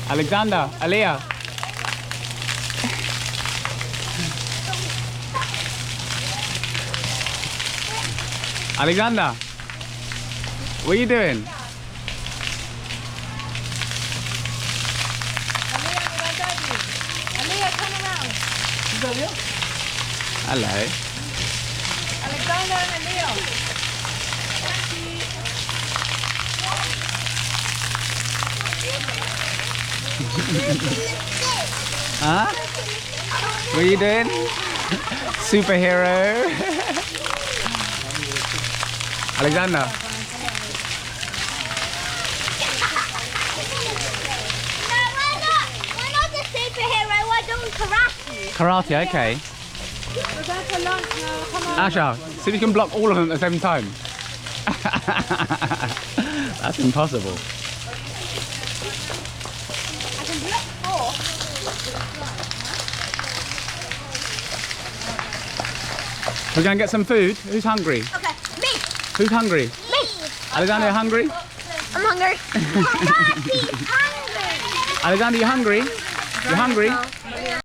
Alexander, Aliyah. Alexander, what are you doing? Aliyah, come around. Hello. Alexander and Aliyah. Huh? What are you doing? Superhero. Alexander. No, we're not the superhero, we're doing karate. Karate, okay. We're going for lunch now. Come on. Asha, see if you can block all of them at the same time. That's impossible. I can block 4. We're going to get some food. Who's hungry? Okay, me. Who's hungry? Me. Alexander, you hungry? I'm hungry. Karate's hungry. Alexander, you hungry? You hungry?